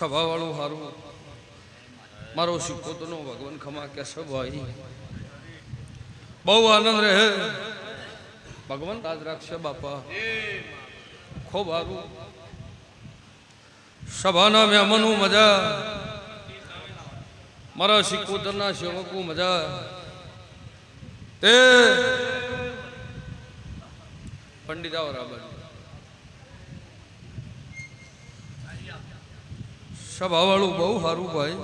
સભા વાળું હારું મારો શિકોતનો ભગવાન ખમા કે ભાઈ બહુ આનંદ રહે ભગવાન રાજ રાખશે બાપા ખૂબ હારું સભાના મહેમાનો મજા મારા શિકોતરના સેવકો મજા તે પંડિતા બરાબર સભા વાળું બહુ સારું ભાઈ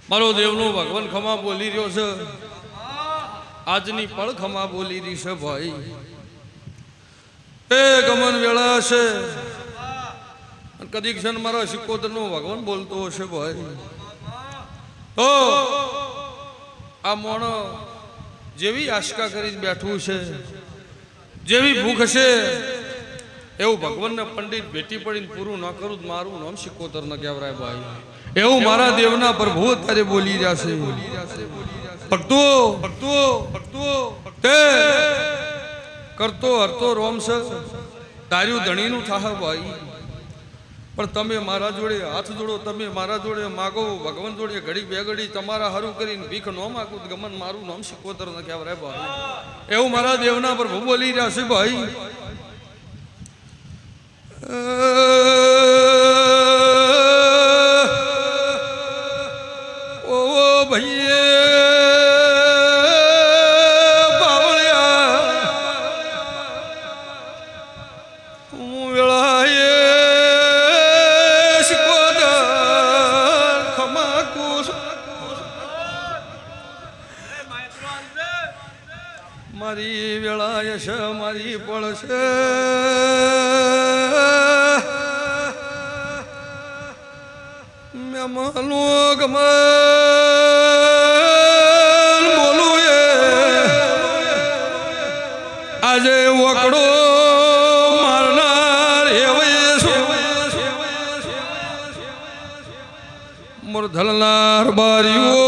મારો દેવનો ભગવાન ખમા બોલી રહ્યો છે આજની પળ ખમા બોલી રહી છે ભાઈ એ ગમન વેળા છે કદી ક્ષણ મારા શિકોતરનો ભગવાન બોલતો હશે ભાઈ તો આ મોણ જેવી આશકા કરી બેઠું છે જેવી ભૂખ છે એવું ભગવાનને પંડિત ભેટી પડીને પૂરું ન કરું મારું નામ શિકોતર ન કહેવાય ભાઈ એવું મારા દેવના પ્રભુ અત્યારે બોલી રહ્યા છે ભક્તો ભક્તો ભક્તો તે કરતો હરતો રોમ છે તાર્યું ધણીનું થાહ ભાઈ પણ તમે મારા જોડે હાથ જોડો તમે મારા જોડે માગો ભગવાન જોડે ઘડી બે ઘડી તમારા હારું કરીને ભીખ ન માગો ગમન મારું નામ શિકોતર ન કહેવાય ભાઈ એવું મારા દેવના પ્રભુ બોલી રહ્યા છે ભાઈ ઓ ભૈયે બાવળિયા હું વેળાએ શિકોતર ખમા કુસ મારી વેળાએ છે મારી પડશે મહેમાનો ગમન બોલું એ આજે વકડો મારનાર મુરધલનાર બારીઓ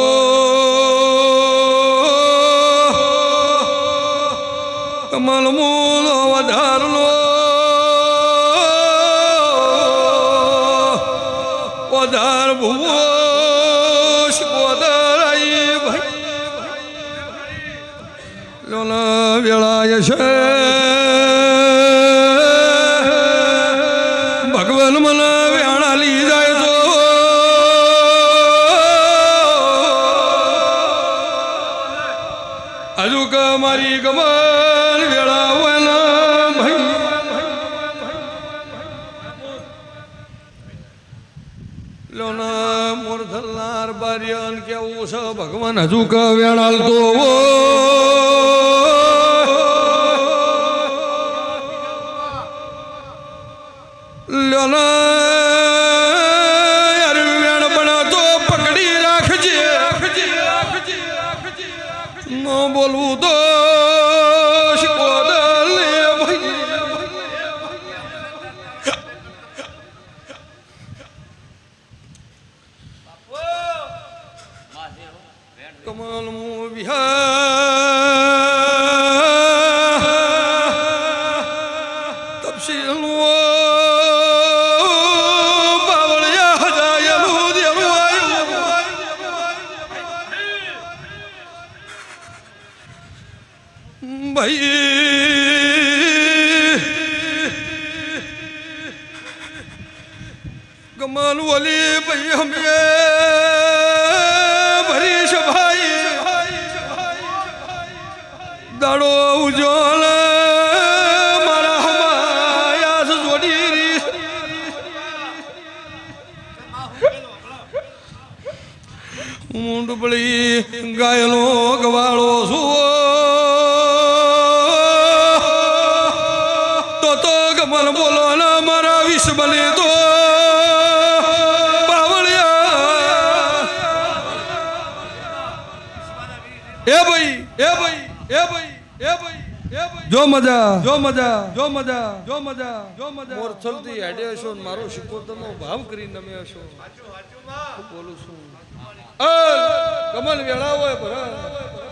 મલમૂલ વધારલો વધાર ભૂવો શિકોતરાઈ ભાઈ લોના વેળાય છે ભગવાન મને વેણા લઈ જાય તો હજુ કે મારી ગમન વેળા હોય ભાઈ લોના મોરધલનાર બારિયન કેવું છે ભગવાન હજુ કે વેણાલ તો લોના વેણ બનાતો પકડી રાખજે ન બોલવું તો કમલ મુ વિહાર તપશીલ બાવળિયા હજાયલું દેલું આવ્યું ભાઈ કમલ વલી ભાઈ હમે દાડો ઉજોલ મારા હમાયા જોડી હું ડુબળી ગાયલો ગવાળો છું તો ગમન બોલો ના મારા વિષ બને તો બાવળિયા એ ભાઈ એ ભાઈ એ ભાઈ એ ભાઈ જો મજા જો મજા જો મજા જો મજા જો મજા મોરથલથી હેડે હશો ને મારો શિકોતરનો ભાવ કરીને તમે હશો બોલું છું કમલ વેળા હોય ભરા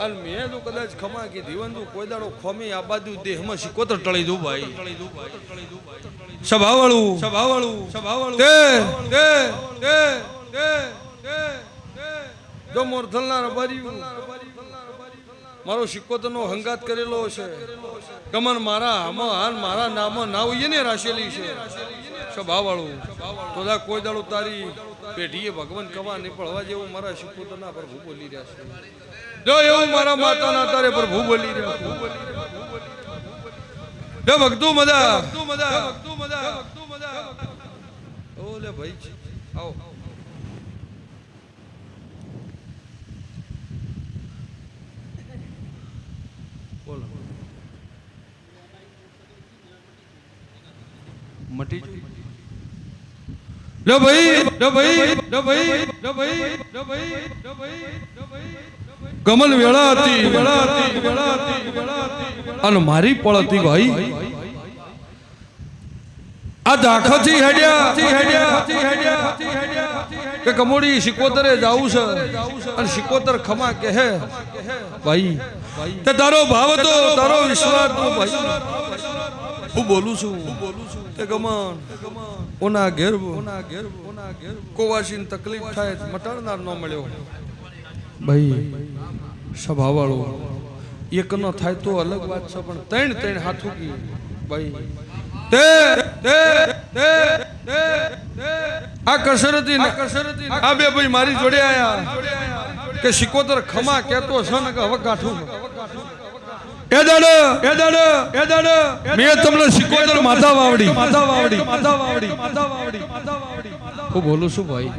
અને મેં તો કદાચ ખમા કે દીવંતુ કોઈ દાડો ખોમી આ બાજુ દેહમાં શિકોતર ટળી દઉં ભાઈ સભાવાળું તે જો મોરથલના રબારી મારો શિકોતરનો હંગાત કરેલો છે કમન મારા આમાં હાલ મારા નામમાં નાવ એને રાશેલી છે સભાવાળું તો કોઈ દાડો તારી પેઢીએ ભગવાન કવા નહીં પડવા જેવું મારા શિકોતરના પ્રભુ બોલી રહ્યા છે જો એવું મારા માતાના તારે પ્રભુ બોલી રહ્યા જો ભક્તું મજા ઓલે ભાઈ આવો બોલો મટી લો ભાઈ કમલ વેળા હતી અને મારી પળ હતી ભાઈ આ દાખલથી હેડ્યા કે કમોડી શિકોતરે જાવું છે અને શિકોતર ખમા કે હે ભાઈ તે તારો ભાવ તો તારો વિશ્વાસ તો ભાઈ હું બોલું છું તે ગમન ઓના ઘેર કોવાસીન તકલીફ થાય મટાડનાર ન મળ્યો ભાઈ સભાવાળો એક ન થાય તો અલગ વાત છે પણ ત્રણ હાથું કી ભાઈ આ કસરતી આ બે ભાઈ મારી જોડે આયા કે શિકોતર ખમા કેતો છે ને કે હવે કાઠું મેં તમને શિકોતર માતા વાવડી હું બોલું છું ભાઈ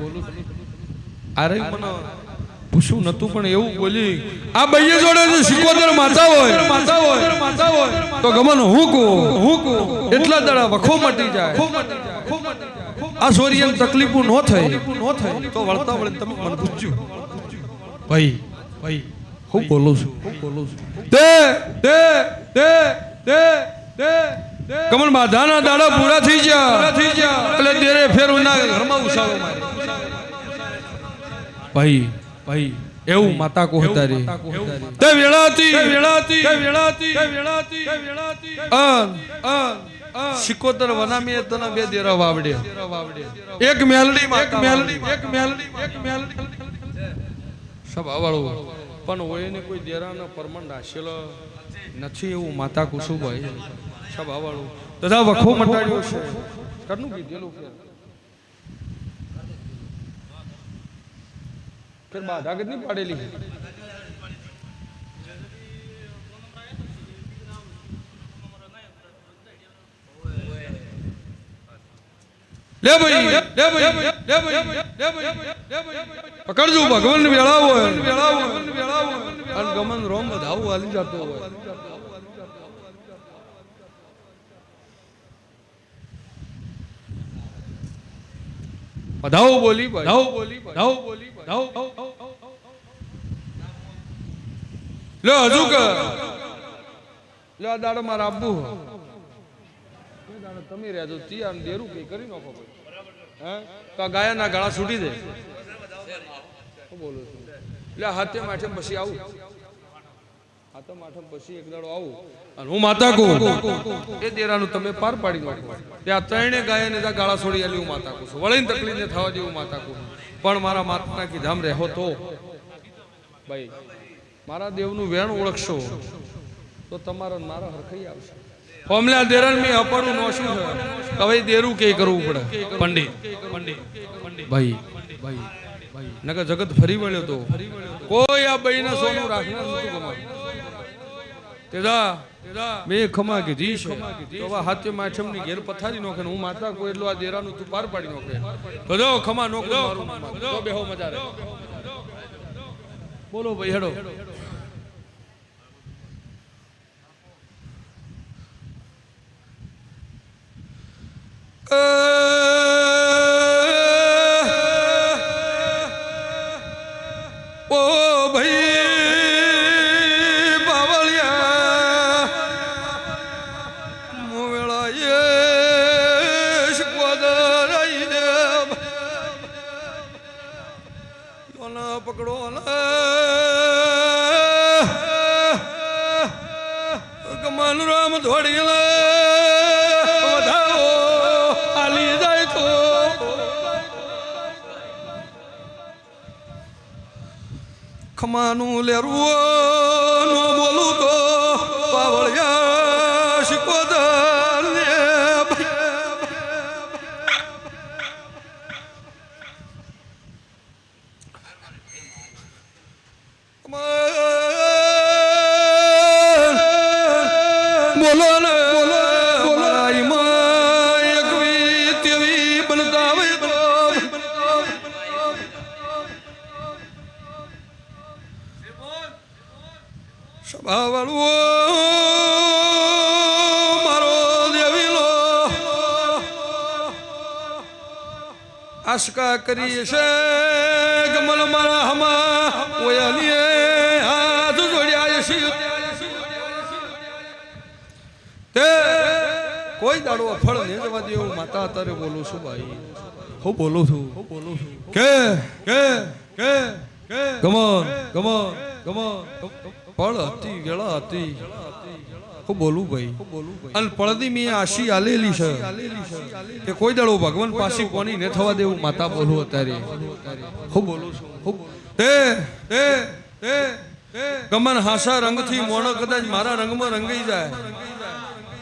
અરે મને પૂછું નતું પણ એવું બોલી આ ભાઈએ જોડે જો શિકોતર માતા હોય તો ગમન હું એટલા દાડા વખો મટી જાય આ સોરિયન તકલીફો ન થાય તો વળતા વળે તમે મને પૂછજો ભાઈ હું બોલું છું કમલ માધાના દાડા પૂરા થઈ ગયા એટલે તેરે ફેર ઉના ઘરમાં ઉસાવો મારે ભાઈ એવું માતા કો હતારી તે વેળાતી શિકોતર વનામી તને બે દેરા વાવડે એક મેલડી સભાવાળો પણ હોય ને કોઈ દેરાનો પરમંડ આશેલો નથી એવું માતા કુસુભાઈ સભાવાળો તથા વખો મટાડ્યો છે કરનું કીધેલું फिर बाधा कितनी पड़ेली ले भाई पकड़जो भगवान वेळावो અને ગમન રોમ બધાવું હાલી જતો હોય બધાઓ બોલી લે હજુ કે લે દાડો મારા આબુ તમે રહેજો તિયાર દેરું કઈ કરી નાખો હે તો ગાયના ગળા છૂટી દે બોલો લે હાથે માઠે પછી આવું હાથે માઠે પછી એક દાડો આવું અને હું માતા કો એ દેરાનું તમે પાર પાડી નાખો ત્યાં ત્રણે ગાયને ગાળા છોડી આલી હું માતા કો વળીને તકલીફ ને થવા જેવું માતા કો પણ મારા માતા કી ધામ રહો તો ભાઈ મારા દેવનું વેણ ઓળખશો તો તમારો મારા હરખાઈ આવશે ફોમલા દેરણ મે અપડું નોશું છે હવે દેરું કે કરવું પડે પંડિત ભાઈ નકર જગત ફરી વળ્યો તો કોઈ આ બઈના સોનું રાખનાર નતું ગમા તેદા મે ખમા કીધી છે તો વા હાથે માઠમ ની ઘેર પથારી નોખે હું માતા કોઈ એટલું આ દેરાનું તું પાર પાડી નોખે તો જો ખમા નોખો તો બેહો મજા રે બોલો ભાઈ હેડો ઓ ભાઈ બાવળિયા આમ દોડી વધાવો આલી જાય તો ખમાનું લેરું નો બોલું તો પાવળિયા શિકોદર ને બોલો ને બોલો એકવી તેવી બનતા હોય તો સભાવાળું મારો દેવીલો આશકા કરી છે ગમલ મારા હમા ઓયાલીએ હાથ જોડ્યા છે તે કોઈ દાડો ફળ ને જવા દે એવું માતા તારે બોલું છું ભાઈ હું બોલું છું કે ગમન ફળ હતી વેળા હતી હું બોલું ભાઈ અને પડદી મેં આશી આલેલી છે કે કોઈ દાડો ભગવાન પાસે કોની ને થવા દેવું માતા બોલું અત્યારે હું બોલું છું તે ગમન હાસા રંગથી મોણો કદાચ મારા રંગમાં રંગાઈ જાય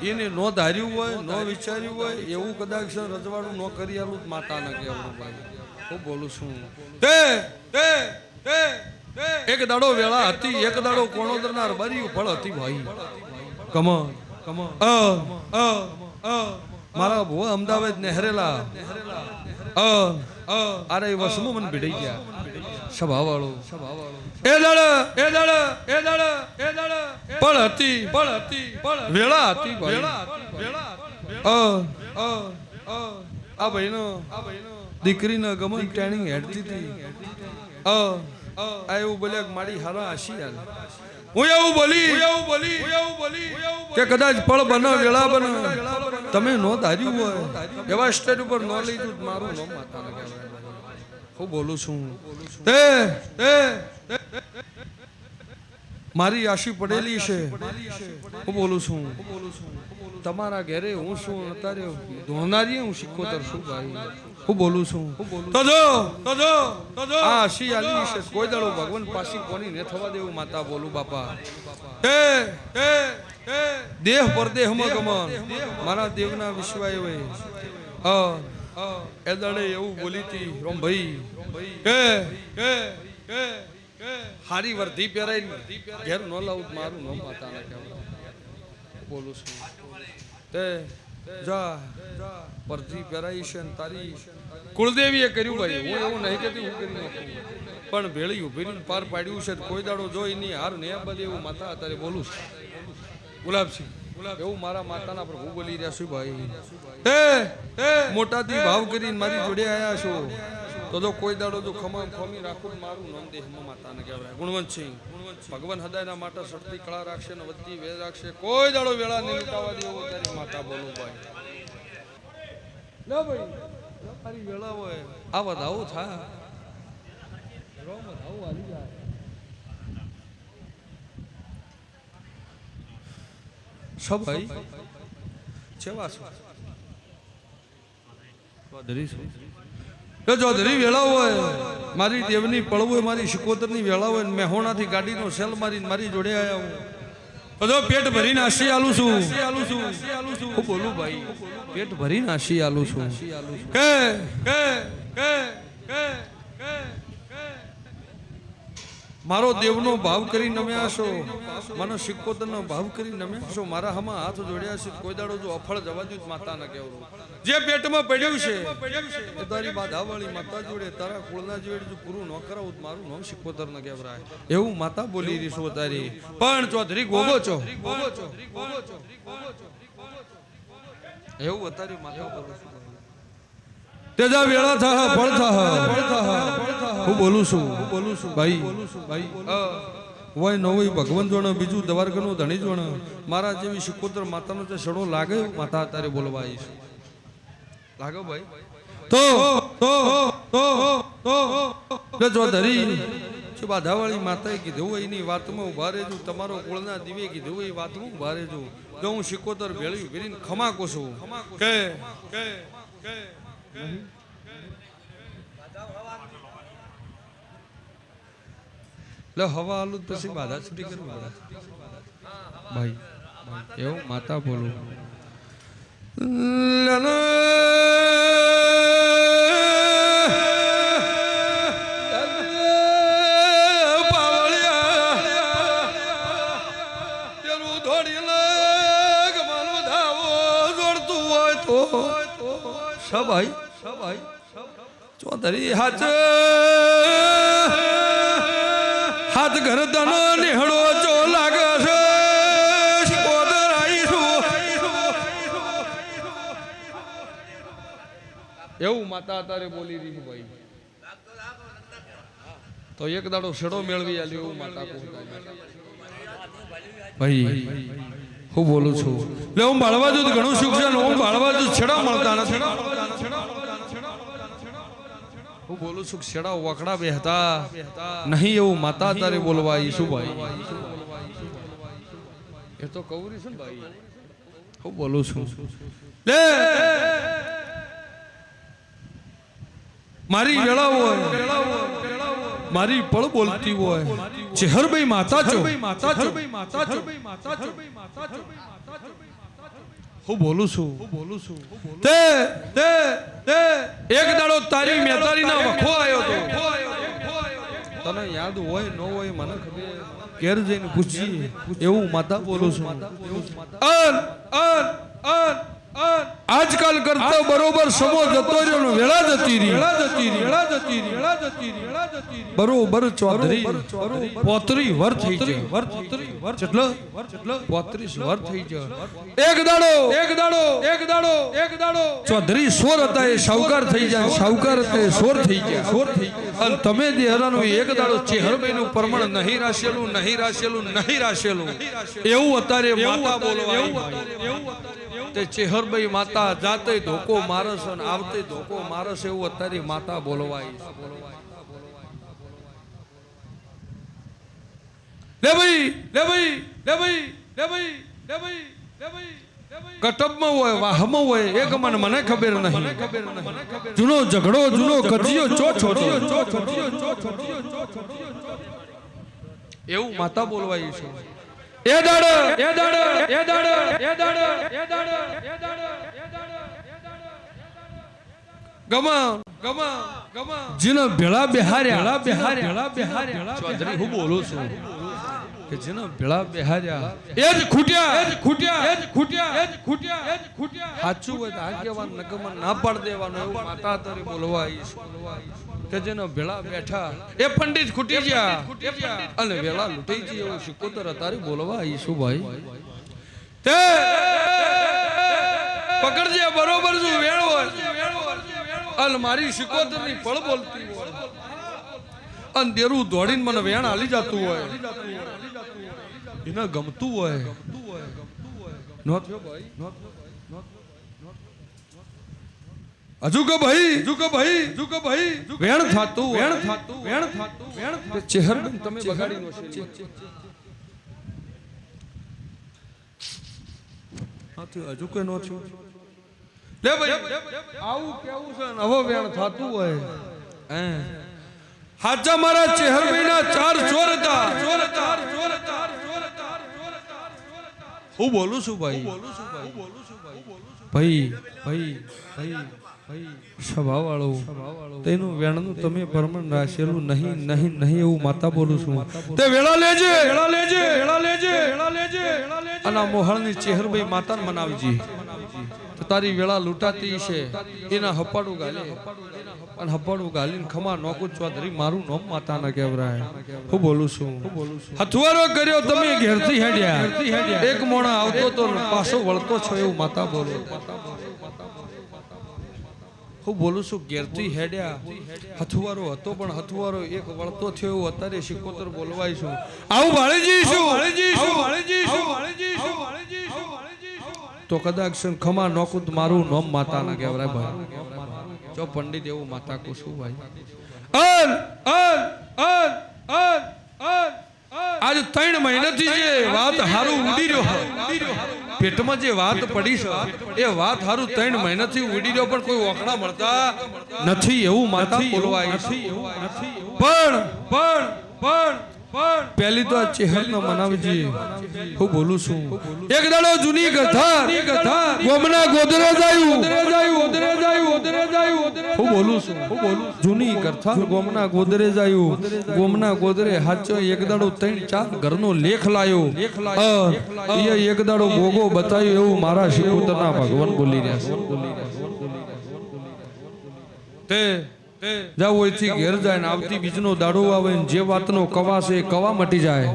એને નો ધાર્યું હોય નો વિચાર્યું હોય એવું કદાચ રજવાડું નો કરી આલું માતા ના કહેવું ભાઈ હું બોલું છું તે એક દાડો વેળા હતી એક દાડો કોણોદરના બરી ફળ હતી ભાઈ કમ મારા ભુવા અમદાવાદ નેહરેલા અરે વસમો મને ભીડાઈ ગયા સભાવાળો એ દળ ફળ હતી વેળા હતી આ ભાઈનો દીકરીને ગમન ટ્રેનિંગ હેડતી હતી એવું બોલ્યા મારી હારા આશી હાલ હું એવું બોલી કે કદાચ ફળ બનો વેળા બનો તમે નો ધાર્યું હોય એવા સ્ટેજ ઉપર નો લઈ જુ મારું નો માતા ને હું બોલું છું તે મારી આશી પડેલી છે હું બોલું છું તમારા ઘરે હું શું અત્યારે ધોનારી હું શીખોતર છું ભાઈ હું બોલું છું તો જો આ આશી આલી છે કોઈ દાડો ભગવાન પાછી કોની ને થવા દેવું માતા બોલું બાપા દેહ પરદેહમાં ગમન મારા દેવના વિશ્વાય હોય એ દાડે એવું બોલી હતી રોમ ભાઈ કે હારી વર્ધી પહેરાઈ ઘેર નો લાવું મારું નો માતા ના કહેવાય બોલું છું તે જા વર્ધી પહેરાઈ છે ને તારી કુળદેવીએ કર્યું ભાઈ હું એવું નહીં કહેતી હું કરી નાખું પણ ભેળી ઉભી પાર પાડ્યું છે કોઈ દાડો જોઈ નહીં હાર ને બધે એવું માતા અત્યારે બોલું છું ગુલાબસિંહ એવું મારા માતાના પર હું બોલી રહ્યા છું ભાઈ મોટાથી ભાવ કરીને મારી જોડે આયા છો તો જો કોઈ દાડો જો ખમી રાખું મારું નામ દેહમાં માતાને કહેવાય ગુણવંતસિંહ ભગવાન હદાયના માટે સડતી કળા રાખશે ને વધતી વેદ રાખશે કોઈ દાડો વેળા ને લૂંટાવા દેવો તારી માતા બોલું ભાઈ લે ભાઈ તારી વેળા હોય આ વધાવો થાય રોમ વધાવો આલી જાય સબ ભાઈ છેવા છો જો ધરી વેળા હોય મારી દેવની પડવું હોય મારી શિકોતરની વેળા હોય મેહોણાથી ગાડીનો સેલ મારી જોડે આયા હું બધો પેટ ભરીને આશી આલું છું હું બોલું ભાઈ પેટ ભરીને આશી આલું છું કે મારો દેવનો ભાવ કરી નમ્યા છો માનો શિકોતરનો ભાવ કરી નમ્યા છો મારા હમા હાથ જોડ્યા છે કોઈ દાડો જો અફળ જવા દઉં માતા ના કહેવું જે પેટમાં પડ્યું છે એ તારી બાધાવાળી માતા જોડે તારા કુળના જોડે જો પૂરું ન કરાવું મારું નામ શિકોતર ન કહેવાય એવું માતા બોલી રહી છો તારી પણ ચૌધરી ગોગો છો એવું તારી માતા બોલું છું તેજા વેળા થા ફળ થા હું બોલું છું ભાઈ હોય ન હોય ભગવાન જોણ બીજું દવારગનું ધણી જોણ મારા જેવી શિકોતર માતાનો જે સડો લાગે માતા તારે બોલવા આવીશ લાગો ભાઈ તો જો ધરી બાધાવાળી માતાએ કીધું એની વાતમાં ઉભા રહેજો, તમારો કુળના દીવે કીધું એ વાતમાં ઉભા રહેજો. જો હું સિકોતર ભેળી ભેળીને ખમા કોશું કે લે હવા આલું પછી બાધા છૂટી કરવી પડે ભાઈ. એવું માતા બોલું સભાઈ ચોધરી હાથ હાથ ઘર તનો નિહળો ચો લાગે છે. એવું માતા તારે બોલી રહી ભાઈ. તો એક દાડો છેડો મેળવી આલ્યો એવું માતા ભાઈ. હું બોલું છું એટલે હું બાળવા જો ઘણું સુખ છે, હું બાળવા જો છેડા મળતા નથી. હું બોલું છું છેડા વખડા બેહતા નહીં એવું માતા તારે બોલવા ઈશુભાઈ. એ તો કવરી છે ને ભાઈ. હું બોલું છું લે મારી વેળા હોય મારી પળ બોલતી હોય ચેહરભાઈ માતા છો. હું બોલું છું તે એક દાડો તારી મેતારીના વખો આવ્યો તો. તને યાદ હોય ન હોય મને ખબર, ઘેર જઈને પૂછી એવું માતા બોલું છું. આજકાલ કરતા બરોબર સમો જતો રહ્યો, વેળા જતી રહી બરોબર. ચૌધરી પોતરી વર થઈ જાય, 35 વર થઈ જાય. એક દાડો ચૌધરી સોર હતા એ શાહુકાર થઈ જાય, શાહુકાર હતા એ સોર થઈ જાય. અને તમે દેહરાનું એક દાડો ચેહરભાઈ નું પ્રમાણ નહીં રાશેલું એવું અત્યારે માતા બોલવા. તે ચેહરભાઈ માતા જાતે ધોકો મારસ અને આવતે ધોકો મારસ એવું અત્યારે માતા બોલવાય. કટબમાં હોય વાહમાં હોય એક મને ખબર નહીં. જૂનો ઝઘડો જૂનો કજિયો એવું માતા બોલવાય છે. જેને ભેળા બેહાર્યા ચૌધરી હું બોલું છું કે જેને ભેળા બેહાર્યા એ જ ખૂટ્યા. સાચું હોય તો આગેવાન નગમન ના પાડ દેવાનું એવું માતા તારી બોલવા કે જેનો ભેળા બેઠા એ પંડિત ખૂટી ગયા અને વેળા લૂંટાઈ ગયા એવું શિકોતર તારી બોલવા ઈસુ ભાઈ. તે પકડજે બરોબર જો વેળ હોય અને મારી શિકોતર ની પળ બોલતી હોય અને દેરું દોડીને મને વેણ હાલી જતું હોય એને ગમતું હોય હજુ કે ભાઈ વેણ થાતું ચેહરબેન તમે બગાડી નો છે હજુ કે નો થયું લે ભાઈ આવું કેવું છે ને હવે વેણ થાતું હોય. હાચા મારા ચેહરભાઈ ના 4 ચોર હતા. હું બોલું છું ભાઈ સ્વભાવ વાળો તેનું વેણનું તમે પરમણ રાખેલું નહીં એવું માતા બોલું છું. તે વેળા લેજે અને મોહળની ચેહરભાઈ માતાને મનાવજી. તો તારી વેળા લૂંટાતી છે એના હપાડું ગાલે અને હપાડું ગાલીને ખમા નોકું ચૌધરી મારું નોમ માતા ના કહેવરાય. હું બોલું છું હથવારો કર્યો તમે ઘેરથી હેડ્યા એક મોણા આવતો તો પાછો વળતો છો એવું માતા બોલો. હું બોલું છું ઘેરથી હેડ્યા હથવારો હતો પણ હથવારો એક વળતો થયો એવું અત્યારે શિકોતર બોલવાય છું. આવું ભાળીજી છું તો કદાચ ખમા નોકું મારું નોમ માતા ના કહેવરાય ભાઈ. જો પંડિત એવું માતા કો શું ભાઈ આજ 3 મહિનાથી જે વાત હારું ઉડી રહ્યો પેટમાં જે વાત પડી છે એ વાત હારું 3 મહિનાથી ઉડી રહ્યો પણ કોઈ ઓખણા મળતા નથી એવું માતા બોલવાય પણ પહેલી તો આ ચહેરના મનાવજી હું બોલું છું એક દાડો જૂની કથા ગોમના ગોદરે જાયું હું બોલું છું જૂની કથા ગોમના ગોદરે જાયું ગોમના ગોદરે હાચો એક દાડો 3-4 ઘરનો લેખ લાયો એ એક દાડો ગોગો બતાવ્યો એવું મારા શિકોતરના ભગવાન બોલી રહ્યા છે તે જાવ ઓયથી ઘેર જાય ને આવતી બીજનો દાડો આવે ને જે વાતનો કવા છે કવા મટી જાય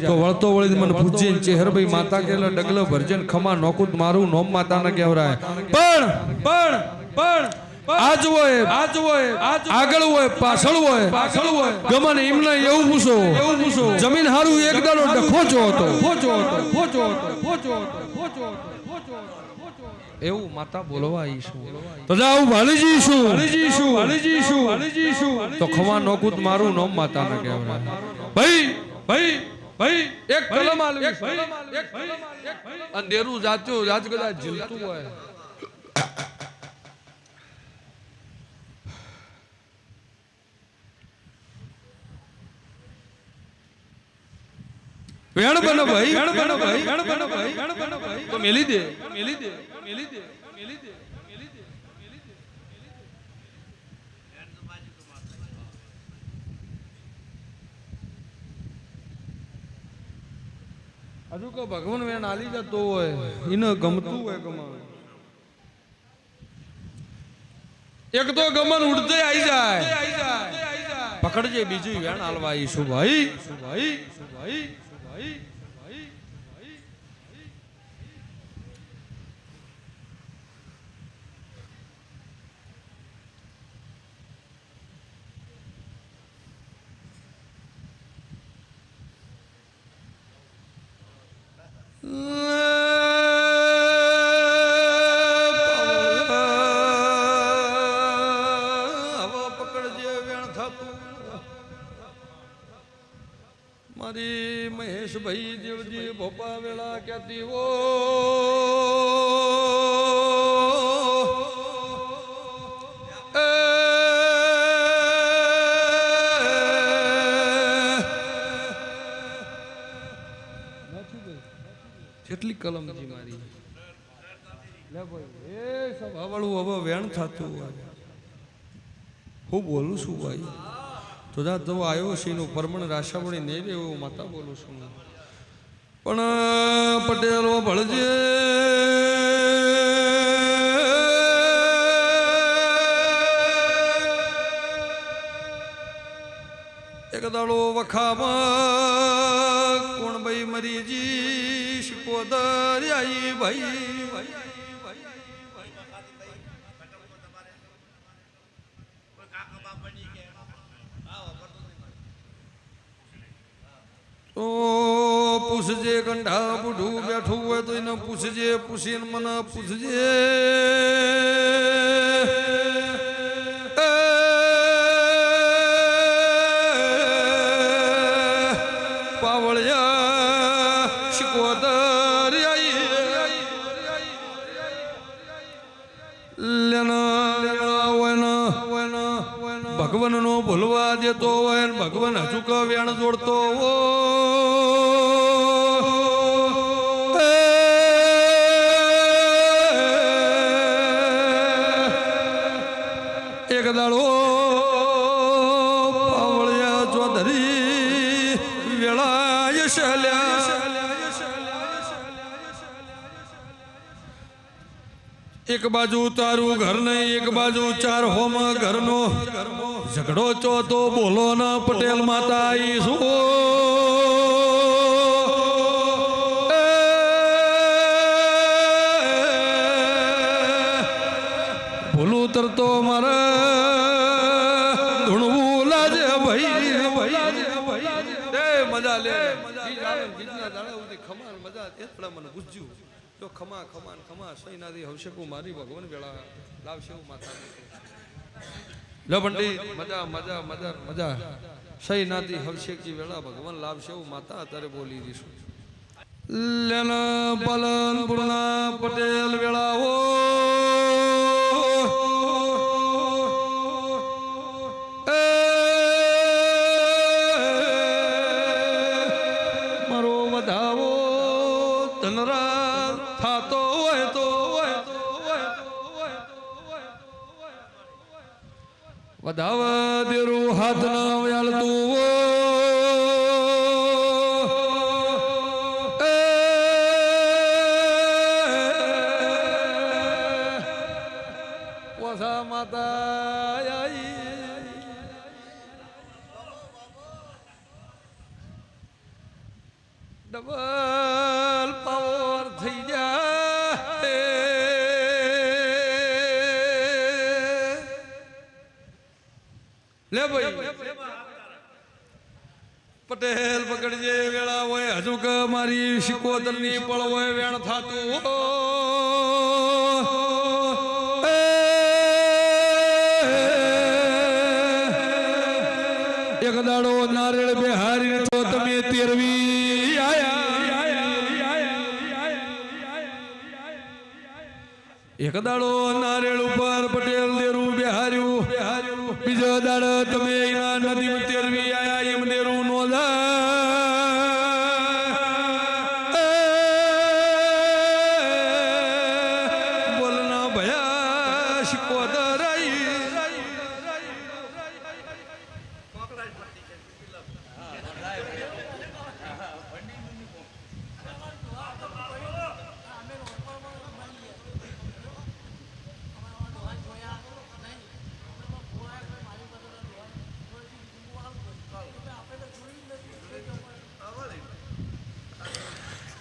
તો વળતો વળી મને પૂછે ચેહરભાઈ માતા કેલા ડગલો ભરજન ખમા નોકુત મારું નોમ માતાને કહેવરાય પણ આજ હોય આગળ હોય પાછળ હોય ગમને એમને એવું પૂછો જમીન હારું એક દાડો ડખોચો હતો એવું માતા બોલવા આવીશું તો જાવ ભાલીજી શું તો ખમા નોકુત મારું નોમ માતા ને કહેવાય ભાઈ એક કલમ આલવી અંધેરું જાત્યો જાત કદાચ જીવતું હોય વેણ બનો ભાઈ તો મેલી દે હજુ કો ભગવાન વેણ આલી જતો હોય એને ગમતું હોય ગમન એક તો ગમન ઉડતે આવી જાય પકડજે બીજું વેણ આલવા આવીશું ભાઈ મારી મહેશભાઈ દેવજી ભોપા વેળા ક્યાંથી ઓ કેટલી કલમજી મારી લે ભાઈ એ સભાવાળું હવે વેણ થતું હોય હું બોલું છું ભાઈ તો જા તો આવ્યો છે એનું પરમણ રાશાવળી નહીં રે એવું માતા બોલું છું પણ પટેલો ભળજે એક દાડો વખામાં કોણ ભાઈ મરીજી શિકોદર આઈ ભાઈ તો પૂછજે કંઢા બુઢું બેઠું હોય તો એને પૂછજે પૂછીને મને પૂછજે પાવળિયા શિકોદર ભગવાન નો ભૂલવા દેતો હોય ભગવાન હજુ ક વેણ જોડતો એક દાડો પાવળિયા ચોધરી વેળાય એક બાજુ તારું ઘર નહીં એક બાજુ 4 હોમ ઘરનો ઝઘડો ચો તો બોલો ના પટેલ માતા ઈ શું ભૂલું તરતો મારે ધૂણવું લાજે ભાઈ મજા લે ખમા મજા એટલા મને પૂછ્યું તો ખમા સૈનાથી હવશે કો મારી ભગવાન વેળા લાવશે માતા લો બંડી મજા સહી નાતી હવશેકી વેળા ભગવાન લાવશે એવું માતા અત્યારે બોલી દઈશું લેલા પાલનપુરના પટેલ વેળાઓ મારો વધાવો ધનરા થાતો હોય તો વધાવા દેરું હાથ ના વ્યાળતું પોસા માતા ડબલ પાવર થઈ જાય લે ભાઈ પટેલ પકડજે વેળા હોય હજુ કે મારી શિકોતર ની પળ હોય વેણ થાતું એક દાડો નારેળ બેહારી તો તમે તેરવી એક દાડો નારેળ ઉપર પટેલ દેરું બેહાર્યું બીજો દાડો તમે એના નદી તેરવી આયા એમ દેરું નો બોલના ભયા શિકોદર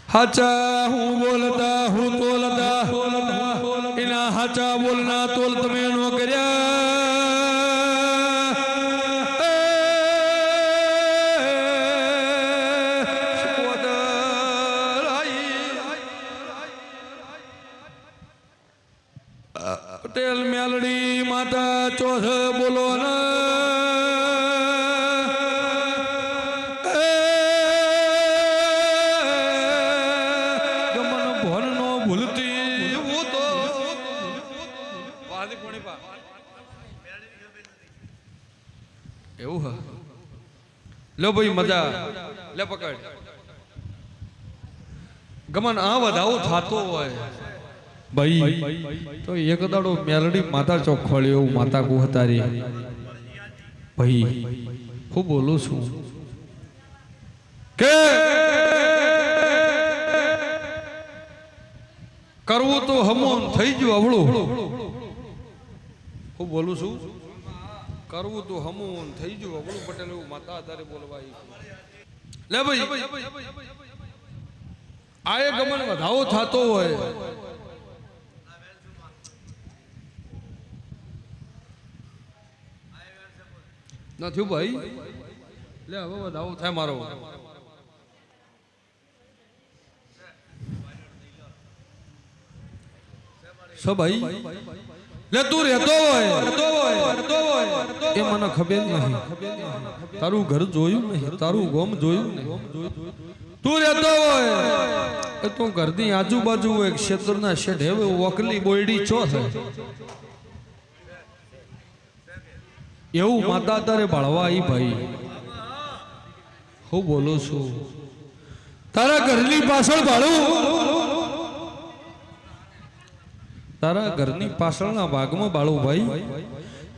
हाचा हूँ बोलता हूँ तोलता इना हाचा बोलना तोल तुम्हें नो कर्या पटेल मेलडी माता चौथ बोलो ना એવું હ લો ભાઈ મજા લે પકડ ગમન આ વધાવો થાતો હોય ભાઈ તો એક દાડો મેલડી માતા ચોખવાળી એવું માતા કુહતારી ભાઈ હું બોલું છું કે કરવું તો હમોન થઈ ગયું અવળું હું બોલું છું કરવું તો હમુન થઈ ગયું અવળું પટેલ એવું માતા આધારે બોલવાય લે ભાઈ આ એ ગમન વધાવો થતો હોય નથી ભાઈ લે હવે વધાવો થાય મારો ભાઈ લે તું રહેતો હોય એ મને ખબર નહીં તારું ઘર જોયું નહીં તારું ગોમ જોયું નહીં તું રહેતો હોય એ તું ઘરની આજુબાજુ એક ક્ષેત્રના શેઠ હવે વકલી બોયડી છો છે એવું માતા તારે બાળવા ઈ ભાઈ હું બોલું છું તારા ઘરની પાછળ બાળું તારા ઘરની પાછળના ભાગમાં બાળું ભાઈ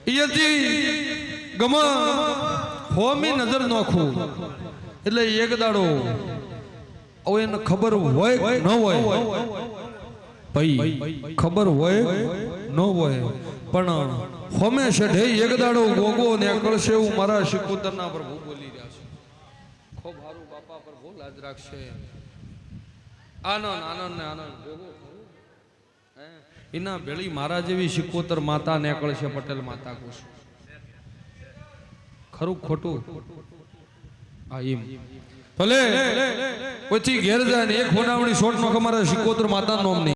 અહીંયાથી ગમા હોમી નજર નાખું એટલે એક દાડો હવે એને ખબર હોય ન હોય ભાઈ ખબર હોય ન હોય પણ હોમે શેઠે એક દાડો ગોગો ને કળશે એવું મારા શિકોતરના પ્રભુ બોલી રહ્યા છે ખૂબ હારું બાપા પ્રભુ લાજ રાખશે આનંદ આનંદ ને આનંદ ગોગો इना बेली मारा जेवी शिकोतर माता नेकळ छे पटेल माता कुछ खरू खोटू आ एम भले कोईथी घेर जाय ने एक होनावणी शोट नो के मारा शिकोतर माता नोम नहीं।